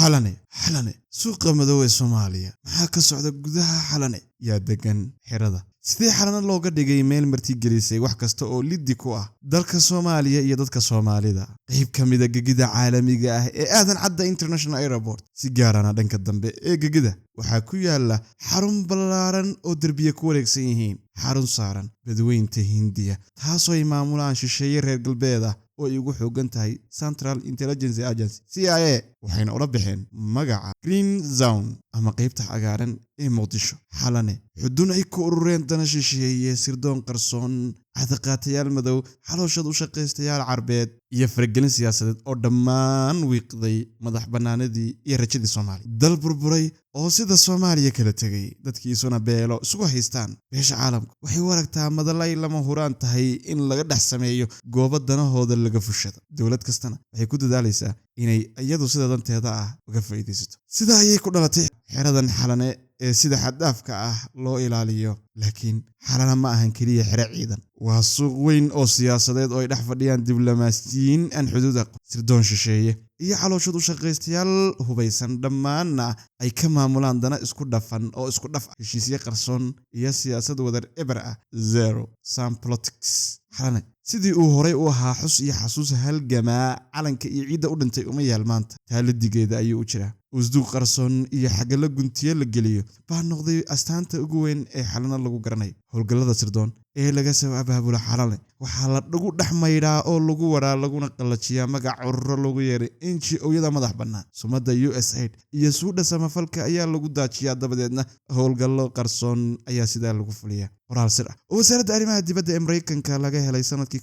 حلني سوق مدوي Soomaaliya maxaa ka socda gudaha xalane yaa degan xirada sidee xalana looga dhigay meel marti gelisay wax kasta oo liddi ku ah dalka Soomaaliya iyo dadka Soomaalida qayb kamid ah gegida caalamiga ah ee aadan cadda International Airport si gaarana dhanka dambe ee gegida waxaa ku yaala xarun ballaaran oo darbiye ku wareegsan yihiin xarun saaran badweynta Hindiya taasoo ay maamulaan shisheeye reer galbeed ah oo ay ugu xoogan tahay Central Intelligence Agency CIA waxayna ula bixeen magaca Green Zone ama qaybta cagaaran ee Muqdisho xalane xudun ay ku urureen dana shisheeye sirdoon qarsoon cadaqaatayaal madow xalooshad u shaqaystayaal carbeed iyo faragelin siyaasadeed oo dhammaan wiiqday madax banaanadii iyo rajadii Soomaaliya dal burburay oo sida Soomaaliya kala tagay dadkiisuna beelo isugu haystaan beesha caalamka waxay waragtaa madalay lama huraan tahay in laga dhex sameeyo goobo danahooda laga fushado dawlad kastana waxay ku dadaalaysaa inay iyadu sida danteeda ah uga faa'iideysato sida ayay ku dhalatay xeradan xalane ee sida xadaafka ah loo ilaaliyo laakiin xalana ma ahan kaliya xere ciidan waa suuq weyn oo siyaasadeed oo ay dhex fadhiyaan diblomaasiyiin aan xuduud aqoon sirdoon shisheeye iyo calooshad u shaqaystayaal hubaysan dhammaanna ay ka maamulaan dana isku dhafan oo isku dhaf heshiisyo qarsoon iyo siyaasad wadar eber ah zero sum politics xalane sidii uu horay u ahaa xus iyo xasuus halgamaa calanka iyo ciidda u dhintay uma yaal maanta taalidigeeda ayuu u jiraa usduuq qarsoon iyo xagala guntiye la geliyo baa noqday astaanta ugu weyn ee xalana lagu garanayo howlgallada sirdoon ee laga soo abaabula xalane waxaa la dhagu dhaxmaydhaa oo lagu waraa laguna qallajiyaa magac ururo lagu yeeray NGO-yada madax bannaan sumadda USAID iyo suudha samafalka ayaa lagu daajiyaa dabadeedna howlgallo qarsoon ayaa sidaa lagu fuliyaa qoraal sir ah oo wasaaradda arrimaha dibadda ee Mareykanka laga helay sanadkii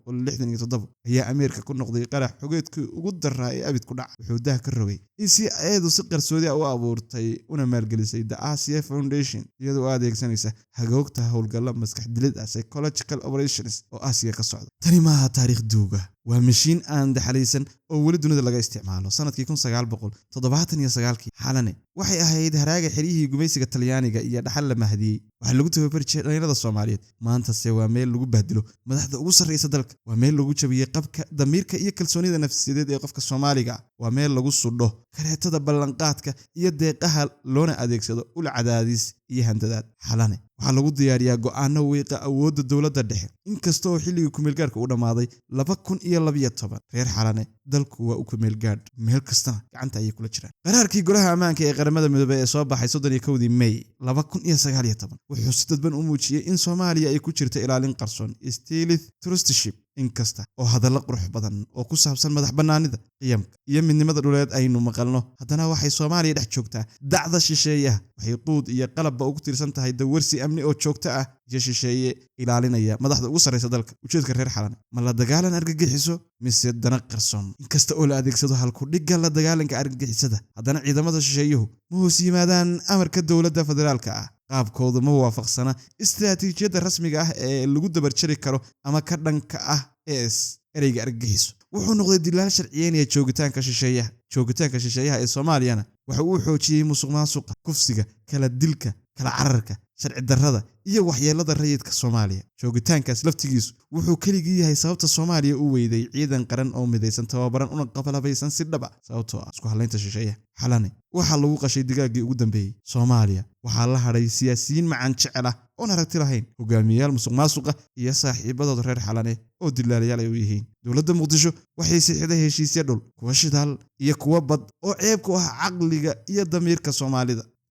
1967 ayaa Ameerika ku noqday qarax xogeedkii ugu daraa ee abid ku dhaca wuxuu dah ka rogay in si ayadu si qarsoodi ah u abuurtay una maalgelisay The Asia Foundation iyadoo adeegsanaysa hagoogta howlgallo maskax dilid ah psychological operations oo Aasiya ka socda tani maaha taariikh duuga waa mashiin aan daxalaysan oo weli dunida laga isticmaalo sanadkii 1979 xalane waxay ahayd haraaga xiriyihii gumaysiga Talyaaniga iyo dhaxal la mahdiyay waxa lagu tababar dhalinyarada Soomaaliyeed maanta se waa meel lagu bahdilo madaxda ugu sarreysa dalka waa meel lagu jabiyay qabka damiirka iyo kalsoonida nafsiyadeed ee qofka Soomaaliga waa meel lagu sudho kareetada ballanqaadka iyo deeqaha loona adeegsado ul cadaadis iyo handadaad xalane waxaa lagu diyaariyaa go'aano wiiqa awoodda dawladda dhexe inkastoo xilligii ku meelgaarka u dhamaaday 2012 reer xalane dalku waa u ku meelgaad meel kastana gacanta ayay kula jiraan qaraarkii golaha ammaanka ee qaramada midoobay ee soo baxay 31 May 2019 wuxuu si dadban u muujiyay in Soomaaliya ay ku jirto ilaalin qarsoon stealth trusteeship inkasta oo hadallo qurux badan oo ku saabsan madax banaanida qiyamka iyo midnimada dhuleed aynu maqalno haddana waxay Soomaaliya dhex joogtaa dacda shisheeyaha waxay quud iyo qalabba ugu tiirsan tahay dawarsi amni oo joogto ah iyo shisheeye ilaalinaya madaxda ugu sarreysa dalka ujeedka reer xalane ma la dagaalan argagixiso mise dana qarsoon inkasta oo la adeegsado halku dhigga la dagaalanka argagixisada haddana ciidamada shisheeyuhu ma hoos yimaadaan amarka dawladda federaalka ah qaabkoodu ma waafaqsana istiraatiijiyadda rasmiga ah ee lagu dabarjari karo ama ka dhanka ah ereyga argagixiso wuxuu noqday dilaal sharciyeynaya joogitaanka shisheeyaha ee Soomaaliyana waxa uu xoojiyay musuqmaasuqa kufsiga kala dilka kala cararka sharci darrada iyo waxyeelada rayidka Soomaaliya joogitaankaas laftigiisu wuxuu kaligii yahay sababta Soomaaliya u weyday ciidan qaran oo midaysan tababaran una qabalaysan si dhab ah sababtoo ah isku halaynta shisheeyaha xalane waxa lagu qashay digaagii ugu dambeeyay Soomaaliya waxa la haray siyaasiyiin macaan jecel ah oo aragti lahayn hogaamiyayaal musuqmaasuqa iyo saaxiibadooda reer xalane oo dilaalayaal ay u yihiin dawladda Muqdisho waxay siixday heshiisyo dhul kuwa shidaal iyo kuwa bad oo ceeb ku ah caqliga iyo damiirka Soomaalida